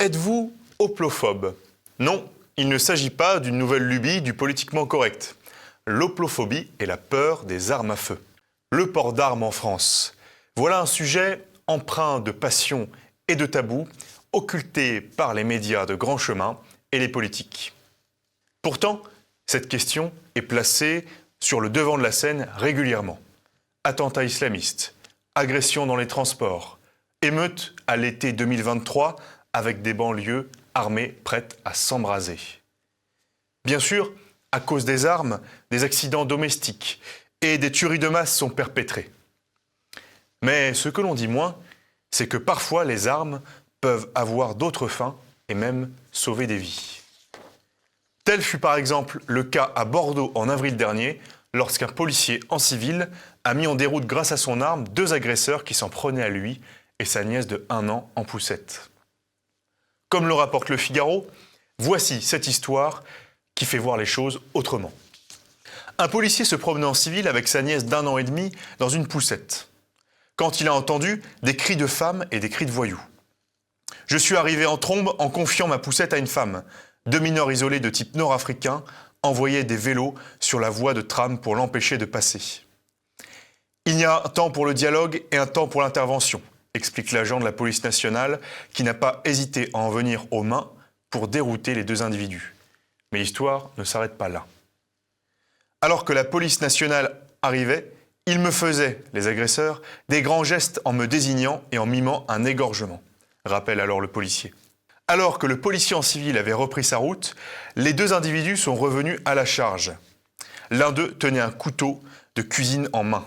Êtes-vous hoplophobe? Non, il ne s'agit pas d'une nouvelle lubie du politiquement correct. L'hoplophobie est la peur des armes à feu. Le port d'armes en France. Voilà un sujet empreint de passion et de tabou, occulté par les médias de grand chemin et les politiques. Pourtant, cette question est placée sur le devant de la scène régulièrement. Attentats islamistes, agressions dans les transports, émeutes à l'été 2023 avec des banlieues armées prêtes à s'embraser. Bien sûr, à cause des armes, des accidents domestiques et des tueries de masse sont perpétrés. Mais ce que l'on dit moins, c'est que parfois les armes peuvent avoir d'autres fins et même sauver des vies. Tel fut par exemple le cas à Bordeaux en avril dernier, lorsqu'un policier en civil a mis en déroute grâce à son arme 2 agresseurs qui s'en prenaient à lui et sa nièce de 1 an en poussette. Comme le rapporte Le Figaro, voici cette histoire qui fait voir les choses autrement. Un policier se promenait en civil avec sa nièce d'1 an et demi dans une poussette, quand il a entendu des cris de femmes et des cris de voyous. « Je suis arrivé en trombe en confiant ma poussette à une femme. 2 mineurs isolés de type nord-africain envoyaient des vélos sur la voie de tram pour l'empêcher de passer. Il y a un temps pour le dialogue et un temps pour l'intervention, explique l'agent de la police nationale qui n'a pas hésité à en venir aux mains pour dérouter les 2 individus. Mais l'histoire ne s'arrête pas là. Alors que la police nationale arrivait, ils me faisaient, les agresseurs, des grands gestes en me désignant et en mimant un égorgement, rappelle alors le policier. Alors que le policier en civil avait repris sa route, les 2 individus sont revenus à la charge. L'un d'eux tenait un couteau de cuisine en main.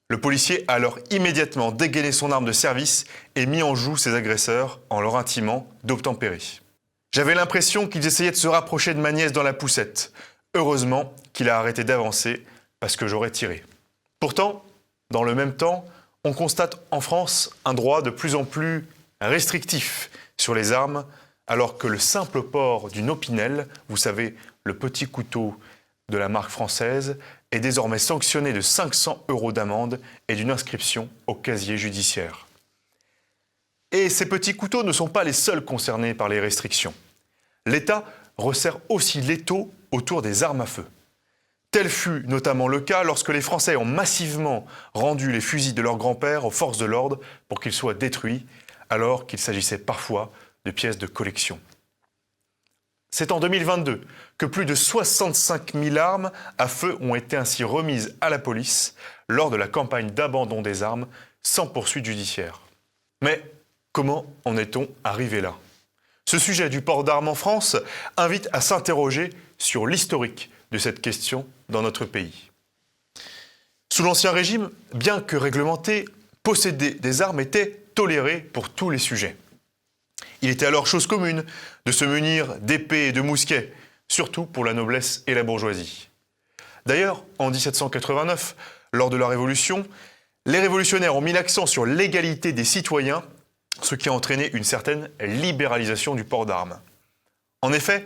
Le policier a alors immédiatement dégainé son arme de service et mis en joue ses agresseurs en leur intimant d'obtempérer. J'avais l'impression qu'ils essayaient de se rapprocher de ma nièce dans la poussette. Heureusement qu'il a arrêté d'avancer parce que j'aurais tiré. Pourtant, dans le même temps, on constate en France un droit de plus en plus restrictif sur les armes, alors que le simple port d'une opinel, vous savez, le petit couteau de la marque française, est désormais sanctionné de 500 € d'amende et d'une inscription au casier judiciaire. Et ces petits couteaux ne sont pas les seuls concernés par les restrictions. L'État resserre aussi l'étau autour des armes à feu. Tel fut notamment le cas lorsque les Français ont massivement rendu les fusils de leur grand-père aux forces de l'ordre pour qu'ils soient détruits, alors qu'il s'agissait parfois de pièces de collection. C'est en 2022 que plus de 65 000 armes à feu ont été ainsi remises à la police lors de la campagne d'abandon des armes sans poursuite judiciaire. Mais comment en est-on arrivé là? Ce sujet du port d'armes en France invite à s'interroger sur l'historique de cette question dans notre pays. Sous l'Ancien Régime, bien que réglementé, posséder des armes était toléré pour tous les sujets. Il était alors chose commune de se munir d'épées et de mousquets, surtout pour la noblesse et la bourgeoisie. D'ailleurs, en 1789, lors de la Révolution, les révolutionnaires ont mis l'accent sur l'égalité des citoyens, ce qui a entraîné une certaine libéralisation du port d'armes. En effet,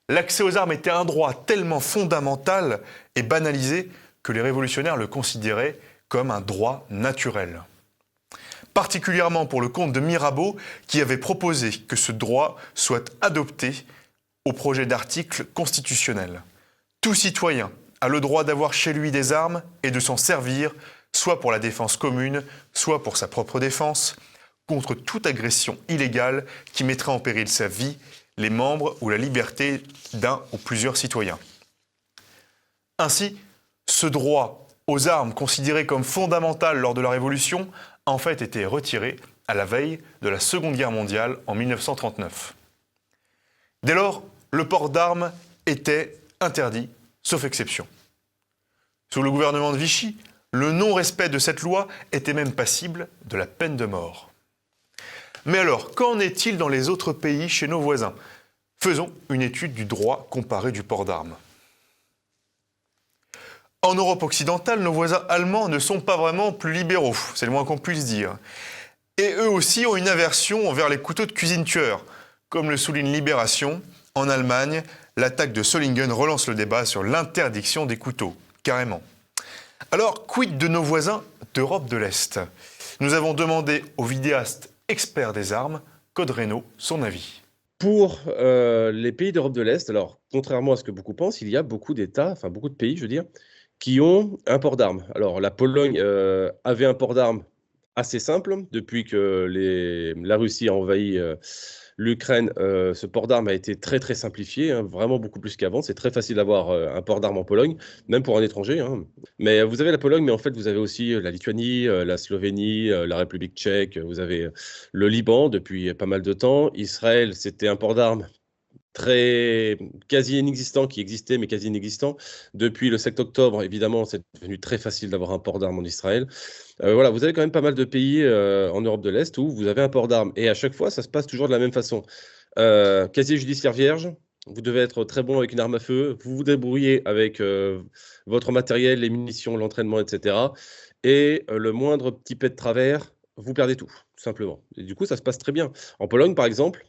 l'accès aux armes était un droit tellement fondamental et banalisé que les révolutionnaires le considéraient comme un droit naturel. Particulièrement pour le compte de Mirabeau, qui avait proposé que ce droit soit adopté au projet d'article constitutionnel. Tout citoyen a le droit d'avoir chez lui des armes et de s'en servir, soit pour la défense commune, soit pour sa propre défense, contre toute agression illégale qui mettrait en péril sa vie, les membres ou la liberté d'un ou plusieurs citoyens. Ainsi, ce droit aux armes considéré comme fondamental lors de la Révolution a en fait été retiré à la veille de la Seconde Guerre mondiale en 1939. Dès lors, le port d'armes était interdit, sauf exception. Sous le gouvernement de Vichy, le non-respect de cette loi était même passible de la peine de mort. Mais alors, qu'en est-il dans les autres pays chez nos voisins? Faisons une étude du droit comparé du port d'armes. En Europe occidentale, nos voisins allemands ne sont pas vraiment plus libéraux, c'est le moins qu'on puisse dire. Et eux aussi ont une aversion envers les couteaux de cuisine tueurs. Comme le souligne Libération, en Allemagne, l'attaque de Solingen relance le débat sur l'interdiction des couteaux, carrément. Alors, quid de nos voisins d'Europe de l'Est? Nous avons demandé au vidéaste expert des armes, Claude Reynaud, son avis. Pour les pays d'Europe de l'Est, alors contrairement à ce que beaucoup pensent, il y a beaucoup d'États, enfin beaucoup de pays, je veux dire, qui ont un port d'armes. Alors la Pologne avait un port d'armes assez simple depuis que la Russie a envahi l'Ukraine. Ce port d'armes a été très très simplifié, hein, vraiment beaucoup plus qu'avant. C'est très facile d'avoir un port d'armes en Pologne, même pour un étranger, hein. Mais vous avez la Pologne, mais en fait vous avez aussi la Lituanie, la Slovénie, la République tchèque. Vous avez le Liban depuis pas mal de temps. Israël, c'était un port d'armes très quasi inexistant, qui existait mais quasi inexistant. Depuis le 7 octobre, évidemment, c'est devenu très facile d'avoir un port d'armes en Israël. Voilà, vous avez quand même pas mal de pays en Europe de l'Est où vous avez un port d'armes. Et à chaque fois, ça se passe toujours de la même façon. Casier judiciaire vierge, vous devez être très bon avec une arme à feu, vous vous débrouillez avec votre matériel, les munitions, l'entraînement, etc. Et le moindre petit pet de travers, vous perdez tout simplement. Et du coup, ça se passe très bien. En Pologne, par exemple,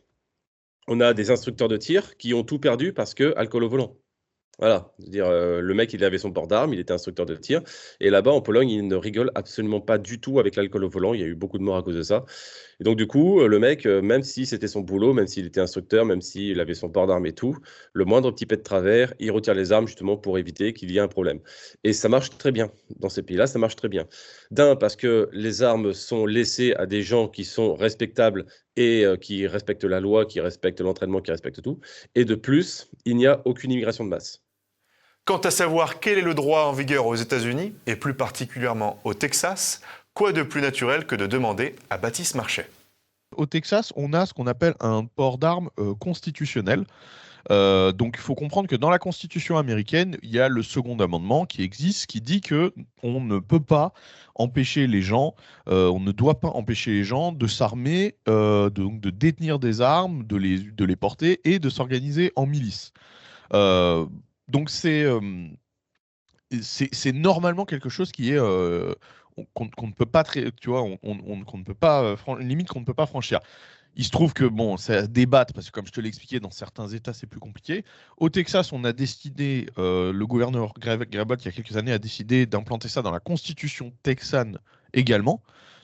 on a des instructeurs de tir qui ont tout perdu parce que alcool au volant. Voilà, c'est-à-dire, le mec, il avait son port d'armes, il était instructeur de tir et là-bas, en Pologne, ils ne rigolent absolument pas du tout avec l'alcool au volant. Il y a eu beaucoup de morts à cause de ça et donc du coup, le mec, même si c'était son boulot, même s'il était instructeur, même s'il avait son port d'armes et tout, le moindre petit pet de travers, il retire les armes justement pour éviter qu'il y ait un problème et ça marche très bien. Dans ces pays-là, ça marche très bien. Parce que les armes sont laissées à des gens qui sont respectables et qui respectent la loi, qui respectent l'entraînement, qui respectent tout et de plus, il n'y a aucune immigration de masse. Quant à savoir quel est le droit en vigueur aux États-Unis, et plus particulièrement au Texas, quoi de plus naturel que de demander à Baptiste Marchais? Au Texas, on a ce qu'on appelle un port d'armes constitutionnel. Donc, il faut comprendre que dans la Constitution américaine, il y a le second amendement qui existe, qui dit que on ne peut pas empêcher les gens, on ne doit pas empêcher les gens de s'armer, donc de détenir des armes, de les porter et de s'organiser en milice. Euh, donc, c'est normalement quelque chose qui est qu'on ne peut pas tu vois, qu'on ne peut pas une limite qu'on ne peut pas franchir. Il se trouve que bon, ça débatte parce que comme je te l'ai expliqué, dans certains États c'est plus compliqué. Au Texas, on a décidé, le gouverneur Grable il y a quelques années a décidé d'implanter ça dans la Constitution texane également.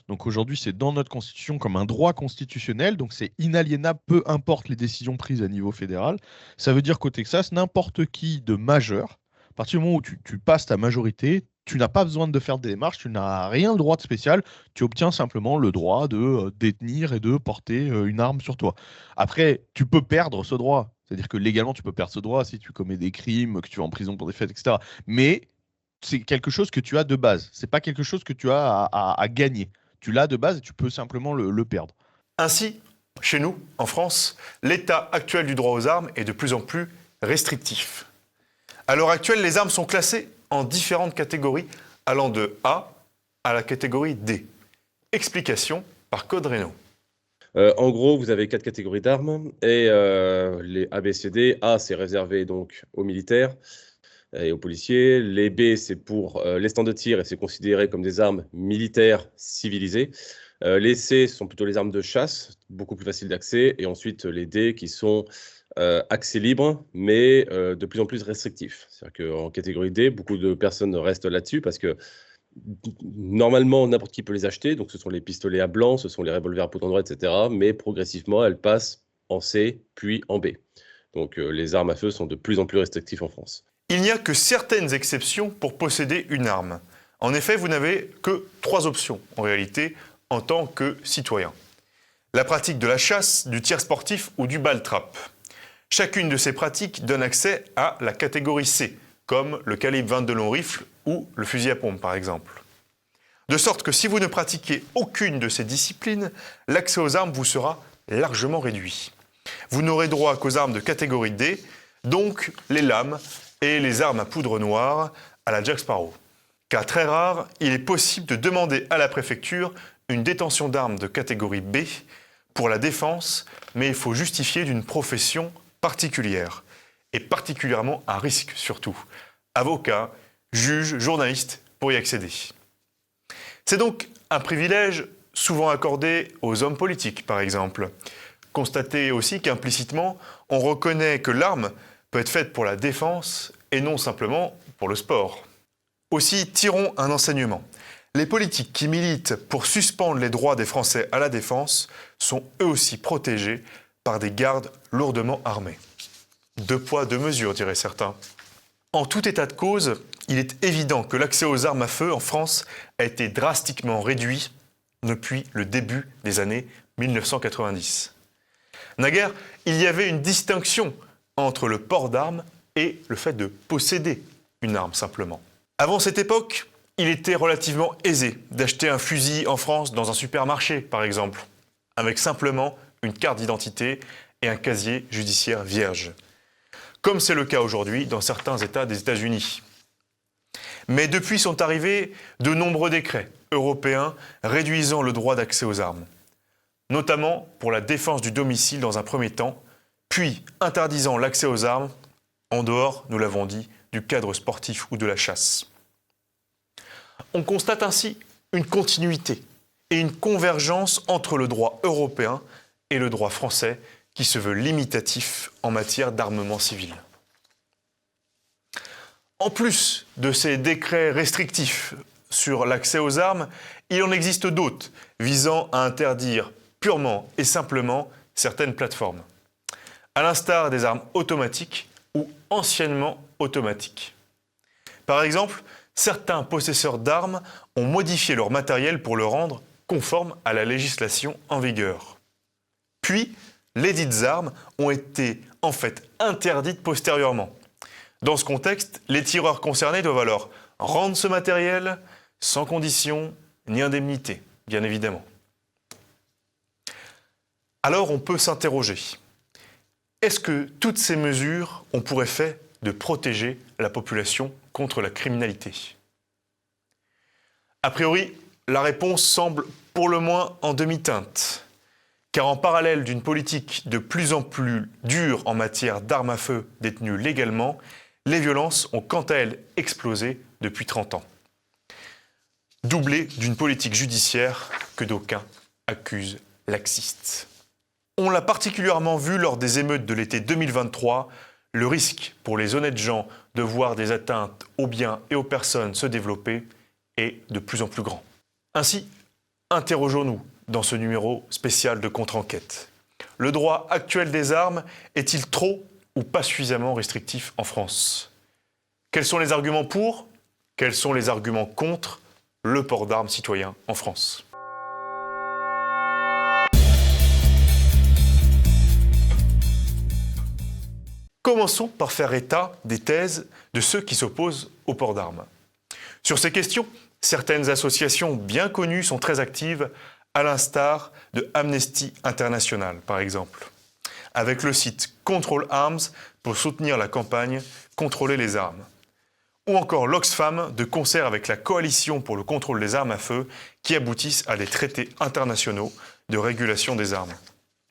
Donc aujourd'hui, c'est dans notre Constitution comme un droit constitutionnel, donc c'est inaliénable, peu importe les décisions prises à niveau fédéral. Ça veut dire qu'au Texas, n'importe qui de majeur, à partir du moment où tu passes ta majorité, tu n'as pas besoin de faire des démarches, tu n'as rien de droit de spécial, tu obtiens simplement le droit de détenir et de porter une arme sur toi. Après, tu peux perdre ce droit. C'est-à-dire que légalement, tu peux perdre ce droit si tu commets des crimes, que tu vas en prison pour des faits, etc. Mais c'est quelque chose que tu as de base. C'est pas quelque chose que tu as à gagner. Tu l'as de base et tu peux simplement le perdre. Ainsi, chez nous, en France, l'état actuel du droit aux armes est de plus en plus restrictif. À l'heure actuelle, les armes sont classées en différentes catégories, allant de A à la catégorie D. Explication par Code Reno. En gros, vous avez 4 catégories d'armes et les A, B, C, D. A, c'est réservé donc aux militaires et aux policiers. Les B, c'est pour les stands de tir et c'est considéré comme des armes militaires civilisées. Les C sont plutôt les armes de chasse, beaucoup plus faciles d'accès. Et ensuite, les D qui sont accès libre, mais de plus en plus restrictifs. C'est-à-dire qu'en catégorie D, beaucoup de personnes restent là-dessus parce que normalement, n'importe qui peut les acheter. Donc, ce sont les pistolets à blanc, ce sont les revolvers à pot endroit, etc. Mais progressivement, elles passent en C, puis en B. Donc, les armes à feu sont de plus en plus restrictives en France. Il n'y a que certaines exceptions pour posséder une arme. En effet, vous n'avez que 3 options, en réalité, en tant que citoyen. La pratique de la chasse, du tir sportif ou du ball-trap. Chacune de ces pratiques donne accès à la catégorie C, comme le calibre 22 long rifle ou le fusil à pompe par exemple. De sorte que si vous ne pratiquez aucune de ces disciplines, l'accès aux armes vous sera largement réduit. Vous n'aurez droit qu'aux armes de catégorie D, donc les lames et les armes à poudre noire à la Jack Sparrow. Cas très rare, il est possible de demander à la préfecture une détention d'armes de catégorie B pour la défense, mais il faut justifier d'une profession particulière, et particulièrement à risque surtout. Avocat, juge, journaliste pour y accéder. C'est donc un privilège souvent accordé aux hommes politiques, par exemple. Constatez aussi qu'implicitement, on reconnaît que l'arme peut être faite pour la défense et non simplement pour le sport. Aussi, tirons un enseignement. Les politiques qui militent pour suspendre les droits des Français à la défense sont eux aussi protégés par des gardes lourdement armés. Deux poids, deux mesures, diraient certains. En tout état de cause, il est évident que l'accès aux armes à feu en France a été drastiquement réduit depuis le début des années 1990. Naguère, il y avait une distinction entre le port d'armes et le fait de posséder une arme simplement. Avant cette époque, il était relativement aisé d'acheter un fusil en France dans un supermarché, par exemple, avec simplement une carte d'identité et un casier judiciaire vierge, comme c'est le cas aujourd'hui dans certains États des États-Unis. Mais depuis sont arrivés de nombreux décrets européens réduisant le droit d'accès aux armes, notamment pour la défense du domicile dans un premier temps, puis interdisant l'accès aux armes en dehors, nous l'avons dit, du cadre sportif ou de la chasse. On constate ainsi une continuité et une convergence entre le droit européen et le droit français qui se veut limitatif en matière d'armement civil. En plus de ces décrets restrictifs sur l'accès aux armes, il en existe d'autres visant à interdire purement et simplement certaines plateformes, à l'instar des armes automatiques ou anciennement automatiques. Par exemple, certains possesseurs d'armes ont modifié leur matériel pour le rendre conforme à la législation en vigueur. Puis, lesdites armes ont été en fait interdites postérieurement. Dans ce contexte, les tireurs concernés doivent alors rendre ce matériel sans condition ni indemnité, bien évidemment. Alors on peut s'interroger. Est-ce que toutes ces mesures ont pour effet de protéger la population contre la criminalité? A priori, la réponse semble pour le moins en demi-teinte. Car en parallèle d'une politique de plus en plus dure en matière d'armes à feu détenues légalement, les violences ont quant à elles explosé depuis 30 ans. Doublées d'une politique judiciaire que d'aucuns accusent laxiste. On l'a particulièrement vu lors des émeutes de l'été 2023, le risque pour les honnêtes gens de voir des atteintes aux biens et aux personnes se développer est de plus en plus grand. Ainsi, interrogeons-nous dans ce numéro spécial de contre-enquête. Le droit actuel des armes est-il trop ou pas suffisamment restrictif en France? Quels sont les arguments pour? Quels sont les arguments contre le port d'armes citoyen en France? Commençons par faire état des thèses de ceux qui s'opposent au port d'armes. Sur ces questions, certaines associations bien connues sont très actives, à l'instar de Amnesty International, par exemple, avec le site Control Arms pour soutenir la campagne Contrôler les armes, ou encore l'Oxfam de concert avec la Coalition pour le contrôle des armes à feu qui aboutissent à des traités internationaux de régulation des armes.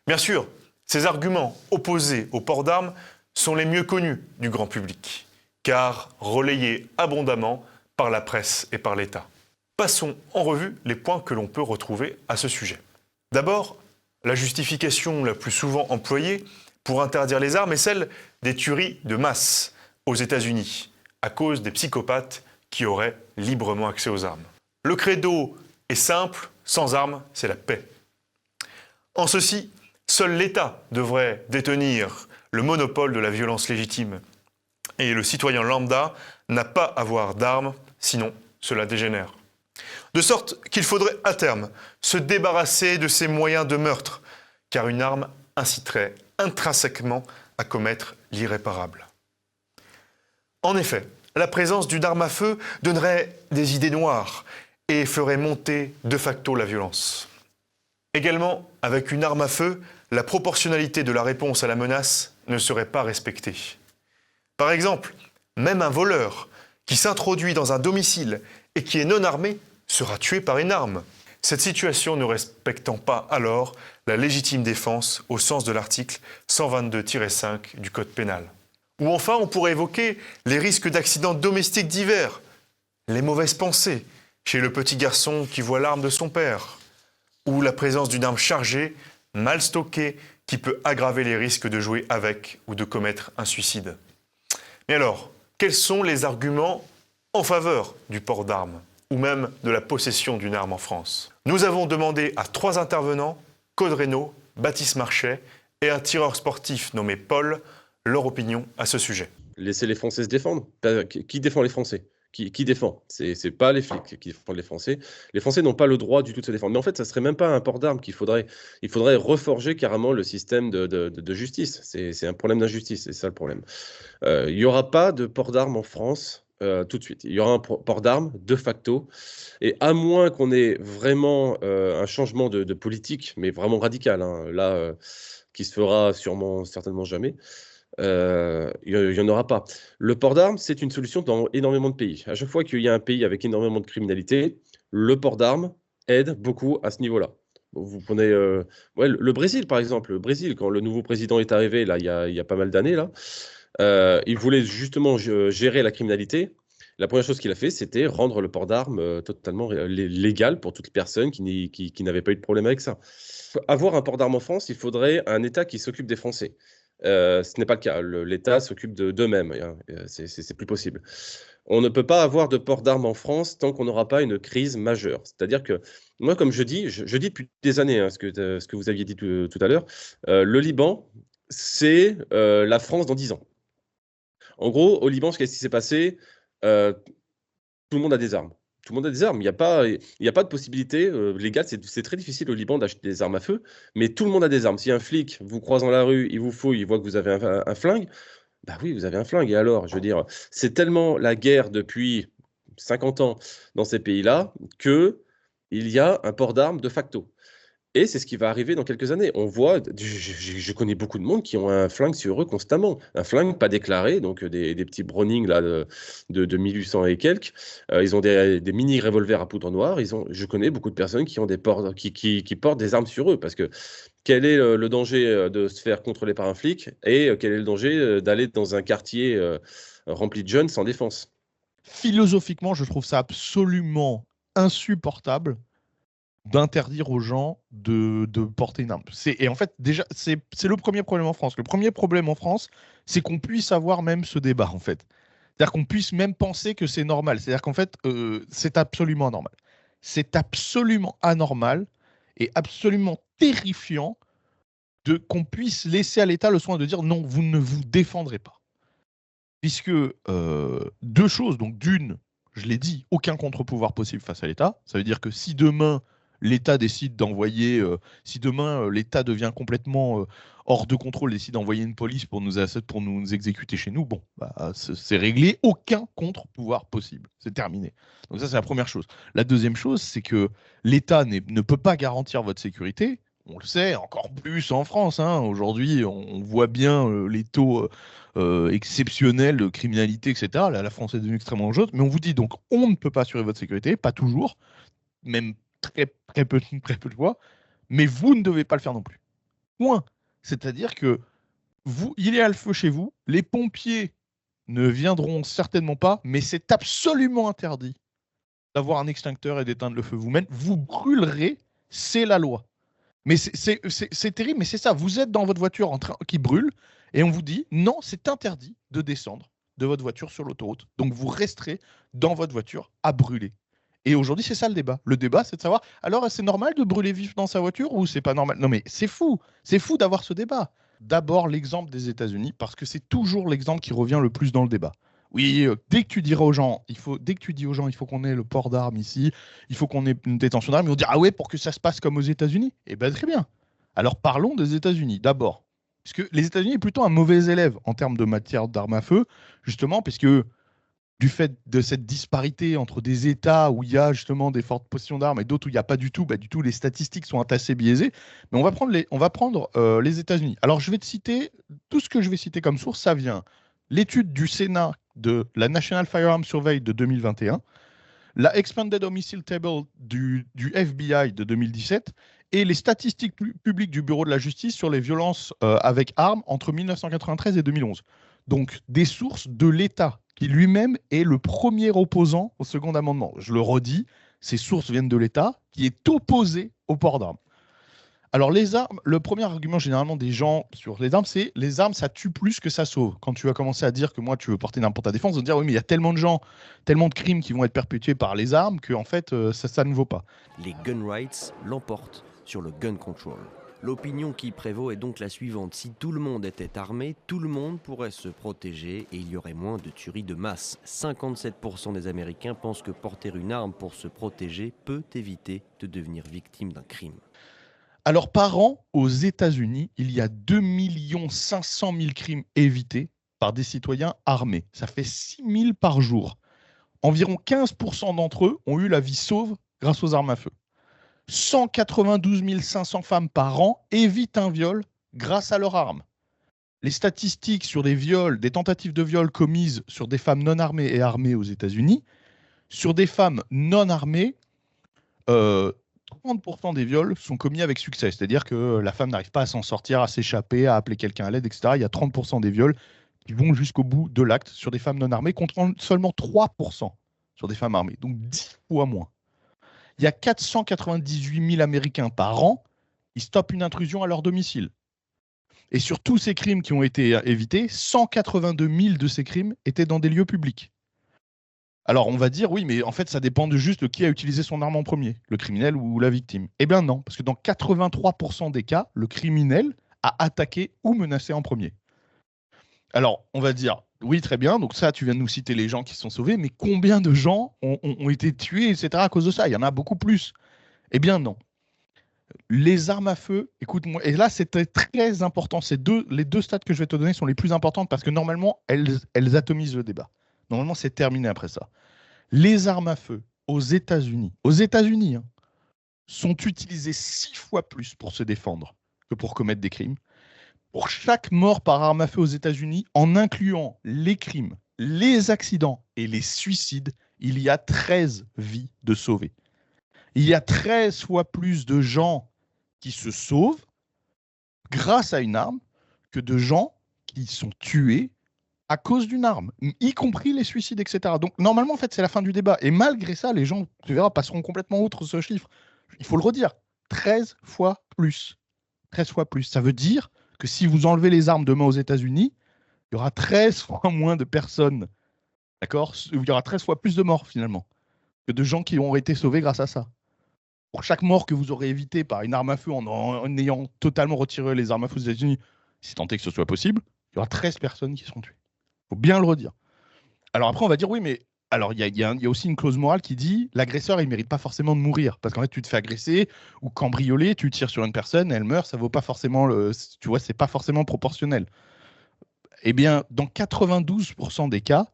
Bien sûr, ces arguments opposés au port d'armes sont les mieux connus du grand public, car relayés abondamment par la presse et par l'État. Passons en revue les points que l'on peut retrouver à ce sujet. D'abord, la justification la plus souvent employée pour interdire les armes est celle des tueries de masse aux États-Unis, à cause des psychopathes qui auraient librement accès aux armes. Le credo est simple, sans armes, c'est la paix. En ceci, seul l'État devrait détenir le monopole de la violence légitime. Et le citoyen lambda n'a pas à avoir d'armes, sinon cela dégénère. De sorte qu'il faudrait à terme se débarrasser de ces moyens de meurtre, car une arme inciterait intrinsèquement à commettre l'irréparable. En effet, la présence d'une arme à feu donnerait des idées noires et ferait monter de facto la violence. Également, avec une arme à feu, la proportionnalité de la réponse à la menace ne serait pas respectée. Par exemple, même un voleur qui s'introduit dans un domicile et qui est non armé sera tué par une arme. Cette situation ne respectant pas alors la légitime défense au sens de l'article 122-5 du Code pénal. Ou enfin, on pourrait évoquer les risques d'accidents domestiques divers, les mauvaises pensées chez le petit garçon qui voit l'arme de son père, ou la présence d'une arme chargée, mal stockée, qui peut aggraver les risques de jouer avec ou de commettre un suicide. Mais alors, quels sont les arguments en faveur du port d'armes ou même de la possession d'une arme en France? Nous avons demandé à 3 intervenants, Claude Reynaud, Baptiste Marchais et un tireur sportif nommé Paul leur opinion à ce sujet. Laissez les Français se défendre. Qui défend les Français? Qui défend? C'est pas les flics qui défendent les Français. Les Français n'ont pas le droit du tout de se défendre. Mais en fait, ça serait même pas un port d'armes qu'il faudrait. Il faudrait reforger carrément le système de justice. C'est un problème d'injustice, c'est ça le problème. Il n'y aura pas de port d'armes en France tout de suite. Il y aura un port d'armes de facto. Et à moins qu'on ait vraiment un changement de politique, mais vraiment radical, hein, là, qui se fera certainement jamais, il n'y en aura pas. Le port d'armes, c'est une solution dans énormément de pays. À chaque fois qu'il y a un pays avec énormément de criminalité, le port d'armes aide beaucoup à ce niveau-là. Vous prenez le Brésil, par exemple. Le Brésil, quand le nouveau président est arrivé, là, il y a pas mal d'années, là, il voulait justement gérer la criminalité. La première chose qu'il a fait, c'était rendre le port d'armes totalement légal pour toutes les personnes qui n'avaient pas eu de problème avec ça. Pour avoir un port d'armes en France, il faudrait un État qui s'occupe des Français. Ce n'est pas le cas. L'État s'occupe d'eux-mêmes. Hein. C'est plus possible. On ne peut pas avoir de port d'armes en France tant qu'on n'aura pas une crise majeure. C'est-à-dire que, moi, comme je dis depuis des années, hein, ce que vous aviez dit tout à l'heure, le Liban, c'est la France dans 10 ans. En gros, au Liban, qu'est-ce qui s'est passé? Tout le monde a des armes. Tout le monde a des armes. Il n'y a pas de possibilité légale. C'est très difficile au Liban d'acheter des armes à feu, mais tout le monde a des armes. Si un flic vous croise dans la rue, il vous fouille, il voit que vous avez un flingue, bah oui, vous avez un flingue. Et alors, je veux dire, c'est tellement la guerre depuis 50 ans dans ces pays-là qu'il y a un port d'armes de facto. Et c'est ce qui va arriver dans quelques années. On voit, je connais beaucoup de monde qui ont un flingue sur eux constamment. Un flingue pas déclaré, donc des petits Browning là, de 1800 et quelques. Ils ont des mini revolvers à poudre noire. Je connais beaucoup de personnes qui ont qui portent des armes sur eux. Parce que quel est le danger de se faire contrôler par un flic et quel est le danger d'aller dans un quartier rempli de jeunes sans défense? Philosophiquement, je trouve ça absolument insupportable d'interdire aux gens de porter une arme. Et en fait, déjà, c'est le premier problème en France. Le premier problème en France, c'est qu'on puisse avoir même ce débat, en fait. C'est-à-dire qu'on puisse même penser que c'est normal. C'est-à-dire qu'en fait, c'est absolument anormal. C'est absolument anormal et absolument terrifiant qu'on puisse laisser à l'État le soin de dire non, vous ne vous défendrez pas. Puisque deux choses, donc d'une, je l'ai dit, aucun contre-pouvoir possible face à l'État. Ça veut dire que si demain l'État décide d'envoyer, si demain l'État devient complètement hors de contrôle, décide d'envoyer une police pour nous exécuter chez nous, bon, bah, c'est réglé, aucun contre-pouvoir possible, c'est terminé. Donc ça, c'est la première chose. La deuxième chose, c'est que l'État ne peut pas garantir votre sécurité. On le sait, encore plus en France. Hein. Aujourd'hui, on voit bien les taux exceptionnels de criminalité, etc. Là, la France est devenue extrêmement dangereuse. Mais on vous dit donc, on ne peut pas assurer votre sécurité, pas toujours, même très peu de fois, mais vous ne devez pas le faire non plus. Point. C'est-à-dire que il y a le feu chez vous, les pompiers ne viendront certainement pas, mais c'est absolument interdit d'avoir un extincteur et d'éteindre le feu vous-même. Vous brûlerez, c'est la loi. Mais c'est terrible, mais c'est ça. Vous êtes dans votre voiture qui brûle et on vous dit non, c'est interdit de descendre de votre voiture sur l'autoroute. Donc vous resterez dans votre voiture à brûler. Et aujourd'hui, c'est ça le débat. Le débat, c'est de savoir, alors c'est normal de brûler vif dans sa voiture ou c'est pas normal? Non mais c'est fou d'avoir ce débat. D'abord l'exemple des États-Unis, parce que c'est toujours l'exemple qui revient le plus dans le débat. Oui, dès que tu dis aux gens, il faut qu'on ait le port d'armes ici, il faut qu'on ait une détention d'armes, ils vont dire ah ouais, pour que ça se passe comme aux États-Unis. Eh bien très bien. Alors parlons des États-Unis d'abord, puisque les États-Unis est plutôt un mauvais élève en termes de matière d'armes à feu, justement, puisque du fait de cette disparité entre des États où il y a justement des fortes possessions d'armes et d'autres où il n'y a pas du tout, les statistiques sont assez biaisées. Mais on va prendre les États-Unis. Alors je vais te citer, tout ce que je vais citer comme source, ça vient l'étude du Sénat de la National Firearms Survey de 2021, la Expanded Homicide Table du FBI de 2017 et les statistiques publiques du Bureau de la Justice sur les violences avec armes entre 1993 et 2011. Donc des sources de l'État qui lui-même est le premier opposant au second amendement. Je le redis, ces sources viennent de l'État qui est opposé au port d'armes. Alors les armes, le premier argument généralement des gens sur les armes, c'est les armes, ça tue plus que ça sauve. Quand tu vas commencer à dire que moi tu veux porter une arme pour ta défense, on va dire oui mais il y a tellement de gens, tellement de crimes qui vont être perpétués par les armes que en fait ça ne vaut pas. Les gun rights l'emportent sur le gun control. L'opinion qui prévaut est donc la suivante. Si tout le monde était armé, tout le monde pourrait se protéger et il y aurait moins de tueries de masse. 57% des Américains pensent que porter une arme pour se protéger peut éviter de devenir victime d'un crime. Alors, par an, aux États-Unis, il y a 2 500 000 crimes évités par des citoyens armés. Ça fait 6 000 par jour. Environ 15% d'entre eux ont eu la vie sauve grâce aux armes à feu. 192 500 femmes par an évitent un viol grâce à leurs armes. Les statistiques sur des viols, des tentatives de viol commises sur des femmes non armées et armées aux États-Unis, sur des femmes non armées, 30% des viols sont commis avec succès. C'est-à-dire que la femme n'arrive pas à s'en sortir, à s'échapper, à appeler quelqu'un à l'aide, etc. Il y a 30% des viols qui vont jusqu'au bout de l'acte sur des femmes non armées, contre seulement 3% sur des femmes armées. Donc 10 fois moins. Il y a 498 000 Américains par an qui stoppent une intrusion à leur domicile. Et sur tous ces crimes qui ont été évités, 182 000 de ces crimes étaient dans des lieux publics. Alors on va dire, oui, mais en fait, ça dépend de juste qui a utilisé son arme en premier, le criminel ou la victime. Eh bien non, parce que dans 83% des cas, le criminel a attaqué ou menacé en premier. Alors, on va dire, oui, très bien, donc ça, tu viens de nous citer les gens qui se sont sauvés, mais combien de gens ont été tués, etc., à cause de ça? Il y en a beaucoup plus. Eh bien, non. Les armes à feu, écoute-moi, et là, c'était très important. Les deux stats que je vais te donner sont les plus importantes parce que normalement, elles atomisent le débat. Normalement, c'est terminé après ça. Les armes à feu aux États-Unis, hein, sont utilisées 6 fois plus pour se défendre que pour commettre des crimes. Pour chaque mort par arme à feu aux États-Unis, en incluant les crimes, les accidents et les suicides, il y a 13 vies de sauvées. Il y a 13 fois plus de gens qui se sauvent grâce à une arme que de gens qui sont tués à cause d'une arme, y compris les suicides, etc. Donc normalement, en fait, c'est la fin du débat. Et malgré ça, les gens, tu verras, passeront complètement outre ce chiffre. Il faut le redire, 13 fois plus. 13 fois plus. Ça veut dire que si vous enlevez les armes demain aux États-Unis, il y aura 13 fois moins de personnes, d'accord? Il y aura 13 fois plus de morts, finalement, que de gens qui ont été sauvés grâce à ça. Pour chaque mort que vous aurez évité par une arme à feu en ayant totalement retiré les armes à feu aux États-Unis, si tant est que ce soit possible, il y aura 13 personnes qui seront tuées. Il faut bien le redire. Alors après, on va dire, oui, mais alors il y a aussi une clause morale qui dit l'agresseur, il ne mérite pas forcément de mourir. Parce qu'en fait, tu te fais agresser ou cambrioler, tu tires sur une personne, elle meurt, ça vaut pas forcément, tu vois, c'est pas forcément proportionnel. Eh bien, dans 92% des cas,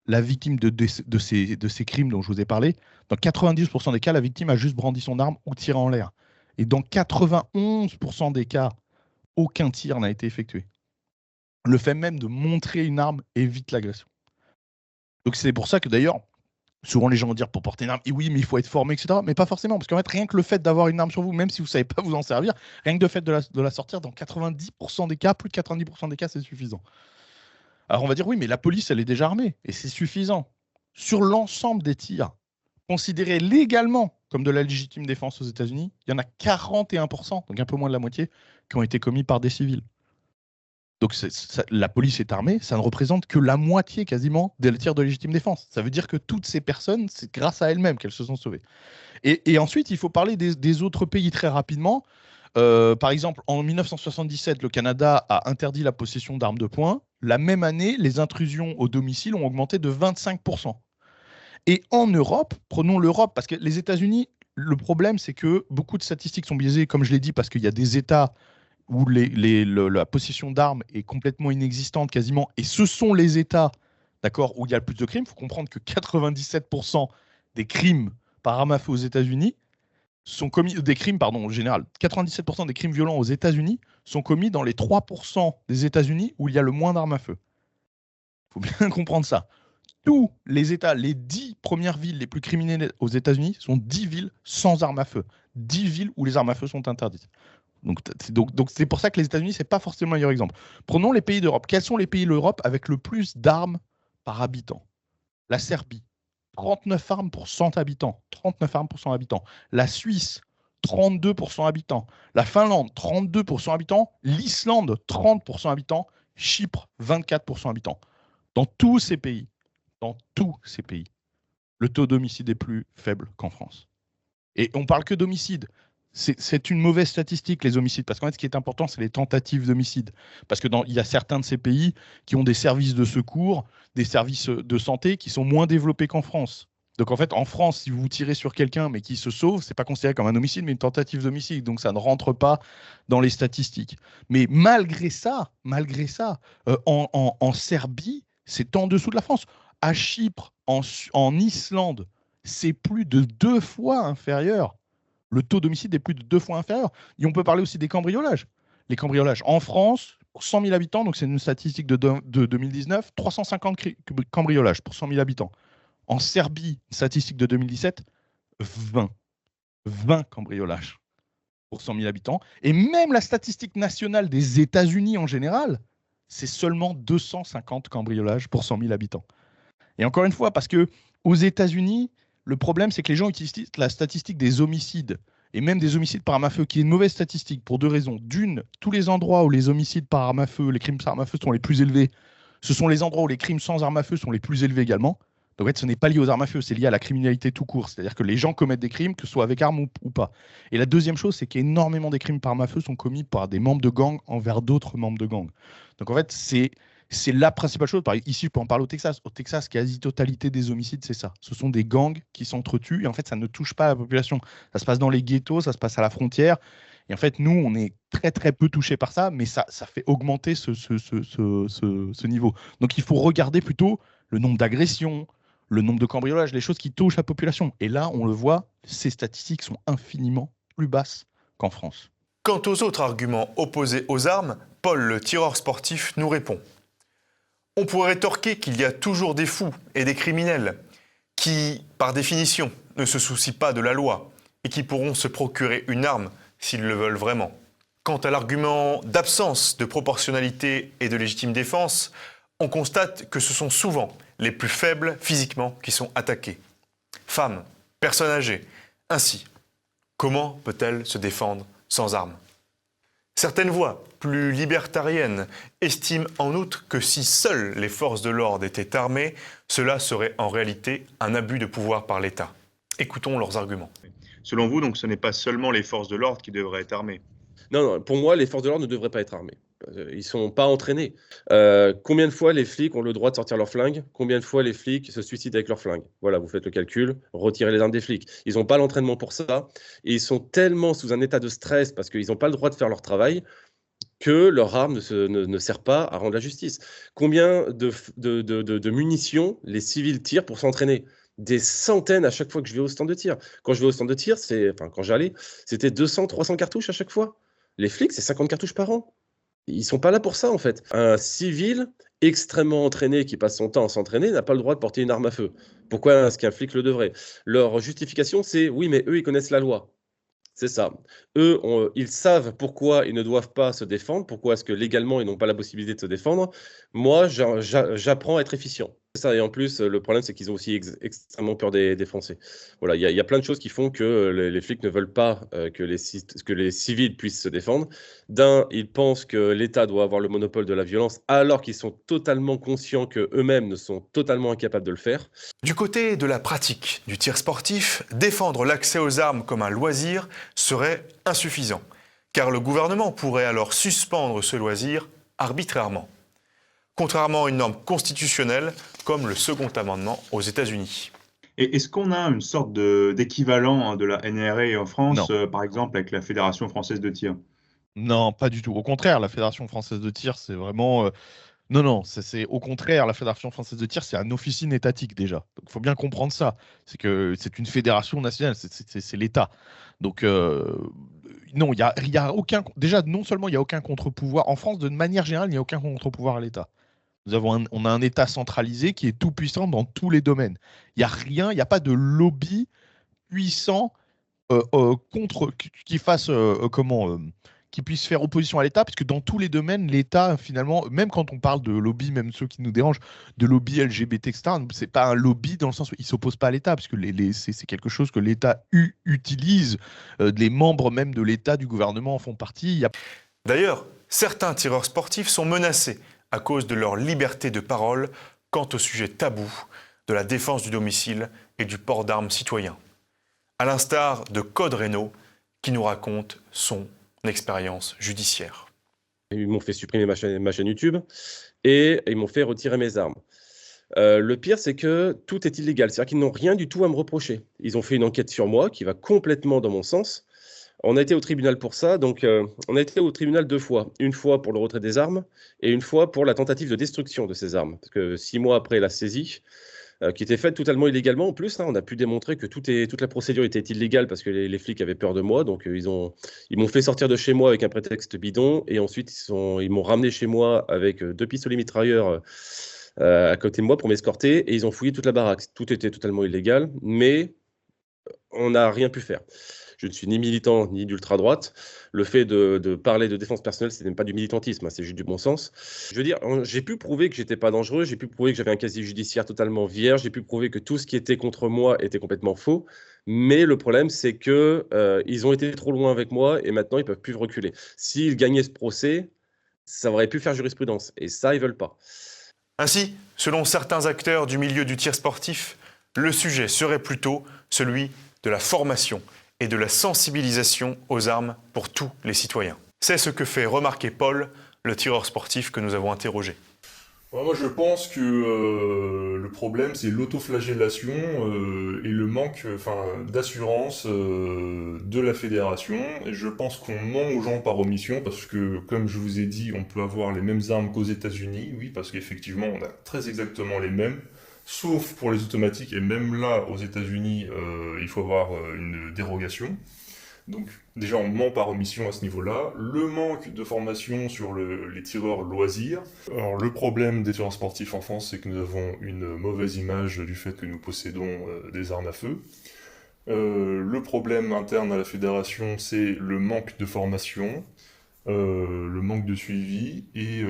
la victime de ces crimes dont je vous ai parlé, dans 90% des cas, la victime a juste brandi son arme ou tiré en l'air. Et dans 91% des cas, aucun tir n'a été effectué. Le fait même de montrer une arme évite l'agression. Donc c'est pour ça que d'ailleurs, souvent les gens vont dire pour porter une arme, oui, mais il faut être formé, etc. Mais pas forcément, parce qu'en fait, rien que le fait d'avoir une arme sur vous, même si vous ne savez pas vous en servir, rien que le fait de la sortir, dans 90% des cas, plus de 90% des cas, c'est suffisant. Alors on va dire, oui, mais la police, elle est déjà armée, et c'est suffisant. Sur l'ensemble des tirs, considérés légalement comme de la légitime défense aux États-Unis, il y en a 41%, donc un peu moins de la moitié, qui ont été commis par des civils. Donc la police est armée, ça ne représente que la moitié quasiment des tirs de légitime défense. Ça veut dire que toutes ces personnes, c'est grâce à elles-mêmes qu'elles se sont sauvées. Et ensuite, il faut parler des autres pays très rapidement. Par exemple, en 1977, le Canada a interdit la possession d'armes de poing. La même année, les intrusions au domicile ont augmenté de 25%. Et en Europe, prenons l'Europe, parce que les États-Unis, le problème, c'est que beaucoup de statistiques sont biaisées, comme je l'ai dit, parce qu'il y a des États où la possession d'armes est complètement inexistante quasiment, et ce sont les États, d'accord, où il y a le plus de crimes. Il faut comprendre que 97% des crimes par arme à feu aux États-Unis sont commis, des crimes, pardon, en général, 97% des crimes violents aux États-Unis sont commis dans les 3% des États-Unis où il y a le moins d'armes à feu. Il faut bien comprendre ça. Tous les États, les 10 premières villes les plus criminelles aux États-Unis sont 10 villes sans armes à feu. 10 villes où les armes à feu sont interdites. Donc c'est pour ça que les États-Unis, ce n'est pas forcément un meilleur exemple. Prenons les pays d'Europe. Quels sont les pays d'Europe avec le plus d'armes par habitant? La Serbie, 39 armes pour 100 habitants. 39 armes pour 100 habitants. La Suisse, 32 pour 100 habitants. La Finlande, 32 pour 100 habitants. L'Islande, 30 pour 100 habitants. Chypre, 24 pour 100 habitants. Dans tous ces pays, le taux d'homicide est plus faible qu'en France. Et on parle que d'homicide. c'est une mauvaise statistique, les homicides, parce qu'en fait, ce qui est important, c'est les tentatives d'homicide. Parce que il y a certains de ces pays qui ont des services de secours, des services de santé qui sont moins développés qu'en France. Donc en fait, en France, si vous tirez sur quelqu'un mais qui se sauve, c'est pas considéré comme un homicide, mais une tentative d'homicide. Donc ça ne rentre pas dans les statistiques. Mais malgré ça, en Serbie, c'est en dessous de la France. À Chypre, en Islande, c'est plus de 2 fois inférieur. Le taux d'homicide est plus de 2 fois inférieur. Et on peut parler aussi des cambriolages. Les cambriolages en France, pour 100 000 habitants, donc c'est une statistique de 2019, 350 cambriolages pour 100 000 habitants. En Serbie, statistique de 2017, 20 cambriolages pour 100 000 habitants. Et même la statistique nationale des États-Unis en général, c'est seulement 250 cambriolages pour 100 000 habitants. Et encore une fois, parce que aux États-Unis, le problème, c'est que les gens utilisent la statistique des homicides, et même des homicides par arme à feu, qui est une mauvaise statistique pour 2 raisons. D'une, tous les endroits où les homicides par arme à feu, les crimes par arme à feu sont les plus élevés, ce sont les endroits où les crimes sans arme à feu sont les plus élevés également. Donc en fait, ce n'est pas lié aux armes à feu, c'est lié à la criminalité tout court. C'est-à-dire que les gens commettent des crimes, que ce soit avec arme ou pas. Et la deuxième chose, c'est qu'énormément des crimes par arme à feu sont commis par des membres de gangs envers d'autres membres de gangs. Donc en fait, c'est la principale chose. Ici, je peux en parler au Texas. Au Texas, quasi-totalité des homicides, c'est ça. Ce sont des gangs qui s'entretuent et en fait, ça ne touche pas la population. Ça se passe dans les ghettos, ça se passe à la frontière. Et en fait, nous, on est très, très peu touchés par ça, mais ça fait augmenter ce niveau. Donc, il faut regarder plutôt le nombre d'agressions, le nombre de cambriolages, les choses qui touchent la population. Et là, on le voit, ces statistiques sont infiniment plus basses qu'en France. Quant aux autres arguments opposés aux armes, Paul, le tireur sportif, nous répond. On pourrait rétorquer qu'il y a toujours des fous et des criminels qui, par définition, ne se soucient pas de la loi et qui pourront se procurer une arme s'ils le veulent vraiment. Quant à l'argument d'absence de proportionnalité et de légitime défense, on constate que ce sont souvent les plus faibles physiquement qui sont attaqués. Femmes, personnes âgées. Ainsi, comment peut-elle se défendre sans armes ? Certaines voix, plus libertariennes, estiment en outre que si seules les forces de l'ordre étaient armées, cela serait en réalité un abus de pouvoir par l'État. Écoutons leurs arguments. Selon vous, donc, ce n'est pas seulement les forces de l'ordre qui devraient être armées ? Non, pour moi, les forces de l'ordre ne devraient pas être armées. Ils ne sont pas entraînés. Combien de fois les flics ont le droit de sortir leur flingue ? Combien de fois les flics se suicident avec leur flingue ? Voilà, vous faites le calcul, retirez les armes des flics. Ils n'ont pas l'entraînement pour ça. Et ils sont tellement sous un état de stress parce qu'ils n'ont pas le droit de faire leur travail que leur arme ne sert pas à rendre la justice. Combien de munitions les civils tirent pour s'entraîner ? Des centaines à chaque fois que je vais au stand de tir. Quand je vais au stand de tir, quand j'allais, c'était 200, 300 cartouches à chaque fois. Les flics, c'est 50 cartouches par an. Ils sont pas là pour ça, en fait. Un civil extrêmement entraîné qui passe son temps à s'entraîner n'a pas le droit de porter une arme à feu. Pourquoi est-ce qu'un flic le devrait ? Leur justification, c'est « oui, mais eux, ils connaissent la loi ». C'est ça. Eux, ils savent pourquoi ils ne doivent pas se défendre, pourquoi est-ce que légalement, ils n'ont pas la possibilité de se défendre. Moi, j'apprends à être efficient. Ça, et en plus, le problème, c'est qu'ils ont aussi extrêmement peur des Français. Voilà, il y a plein de choses qui font que les flics ne veulent pas que les civils puissent se défendre. D'un, ils pensent que l'État doit avoir le monopole de la violence, alors qu'ils sont totalement conscients qu'eux-mêmes ne sont totalement incapables de le faire. Du côté de la pratique du tir sportif, défendre l'accès aux armes comme un loisir serait insuffisant, car le gouvernement pourrait alors suspendre ce loisir arbitrairement, contrairement à une norme constitutionnelle comme le Second Amendement aux États-Unis. Et est-ce qu'on a une sorte d'équivalent de la NRA en France, par exemple avec la Fédération française de tir ? Non, pas du tout. Au contraire, la Fédération française de tir, c'est vraiment... Non, c'est au contraire, la Fédération française de tir, c'est un officine étatique déjà. Donc, il faut bien comprendre ça. C'est que c'est une fédération nationale, c'est l'État. Donc, non, il y a aucun... Déjà, non seulement il n'y a aucun contre-pouvoir. En France, de manière générale, il n'y a aucun contre-pouvoir à l'État. On a un État centralisé qui est tout puissant dans tous les domaines. Il n'y a rien, il n'y a pas de lobby puissant qui fasse qui puisse faire opposition à l'État, parce que dans tous les domaines, l'État, finalement, même quand on parle de lobby, même ceux qui nous dérangent, de lobby LGBT, etc., c'est pas un lobby dans le sens où il s'oppose pas à l'État, parce que c'est quelque chose que l'État utilise. Les membres même de l'État, du gouvernement en font partie. D'ailleurs, certains tireurs sportifs sont menacés à cause de leur liberté de parole quant au sujet tabou de la défense du domicile et du port d'armes citoyen. À l'instar de Claude Reynaud, qui nous raconte son expérience judiciaire. Ils m'ont fait supprimer ma chaîne YouTube et ils m'ont fait retirer mes armes. Le pire, c'est que tout est illégal. C'est-à-dire qu'ils n'ont rien du tout à me reprocher. Ils ont fait une enquête sur moi qui va complètement dans mon sens. On a été au tribunal pour ça. Donc, on a été au tribunal 2 fois. Une fois pour le retrait des armes et une fois pour la tentative de destruction de ces armes. Parce que 6 mois après la saisie, qui était faite totalement illégalement en plus, hein, on a pu démontrer que toute la procédure était illégale parce que les flics avaient peur de moi. Donc, ils m'ont fait sortir de chez moi avec un prétexte bidon. Et ensuite, ils m'ont ramené chez moi avec 2 pistolets mitrailleurs à côté de moi pour m'escorter et ils ont fouillé toute la baraque. Tout était totalement illégal, mais on n'a rien pu faire. Je ne suis ni militant ni d'ultra-droite. Le fait de parler de défense personnelle, ce n'est même pas du militantisme, hein, c'est juste du bon sens. Je veux dire, j'ai pu prouver que j'étais pas dangereux, j'ai pu prouver que j'avais un casier judiciaire totalement vierge, j'ai pu prouver que tout ce qui était contre moi était complètement faux. Mais le problème, c'est que ils ont été trop loin avec moi et maintenant ils peuvent plus reculer. S'ils gagnaient ce procès, ça aurait pu faire jurisprudence et ça, ils veulent pas. Ainsi, selon certains acteurs du milieu du tir sportif, le sujet serait plutôt celui de la formation et de la sensibilisation aux armes pour tous les citoyens. C'est ce que fait remarquer Paul, le tireur sportif que nous avons interrogé. Ouais, moi je pense que le problème c'est l'autoflagellation et le manque d'assurance de la fédération. Et je pense qu'on ment aux gens par omission parce que, comme je vous ai dit, on peut avoir les mêmes armes qu'aux États-Unis, oui, parce qu'effectivement on a très exactement les mêmes, sauf pour les automatiques, et même là aux États-Unis il faut avoir une dérogation. Donc déjà on ment par omission à ce niveau-là. Le manque de formation sur les tireurs loisirs. Alors le problème des tireurs sportifs en France, c'est que nous avons une mauvaise image du fait que nous possédons des armes à feu. Le problème interne à la fédération, c'est le manque de formation, le manque de suivi et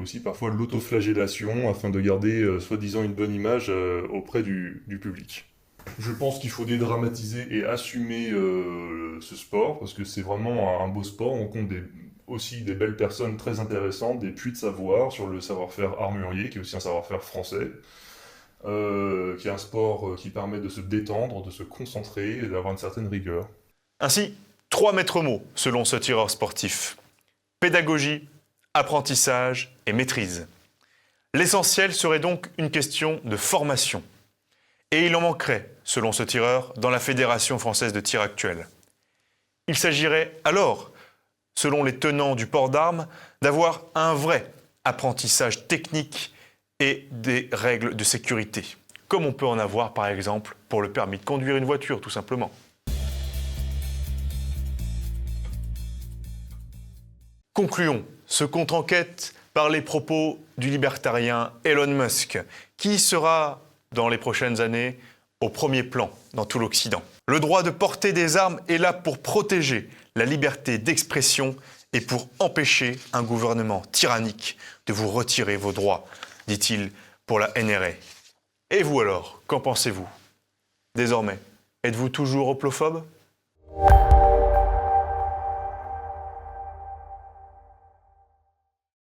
aussi parfois l'autoflagellation afin de garder soi-disant une bonne image auprès du public. Je pense qu'il faut dédramatiser et assumer ce sport, parce que c'est vraiment un beau sport. On compte aussi des belles personnes très intéressantes, des puits de savoir sur le savoir-faire armurier, qui est aussi un savoir-faire français, qui est un sport qui permet de se détendre, de se concentrer et d'avoir une certaine rigueur. Ainsi, 3 maîtres mots selon ce tireur sportif. Pédagogie, apprentissage et maîtrise. L'essentiel serait donc une question de formation. Et il en manquerait, selon ce tireur, dans la Fédération française de tir actuelle. Il s'agirait alors, selon les tenants du port d'armes, d'avoir un vrai apprentissage technique et des règles de sécurité, comme on peut en avoir par exemple pour le permis de conduire une voiture tout simplement. Concluons ce contre-enquête par les propos du libertarien Elon Musk, qui sera dans les prochaines années au premier plan dans tout l'Occident. Le droit de porter des armes est là pour protéger la liberté d'expression et pour empêcher un gouvernement tyrannique de vous retirer vos droits, dit-il pour la NRA. Et vous alors, qu'en pensez-vous? Désormais, êtes-vous toujours hoplophobe ?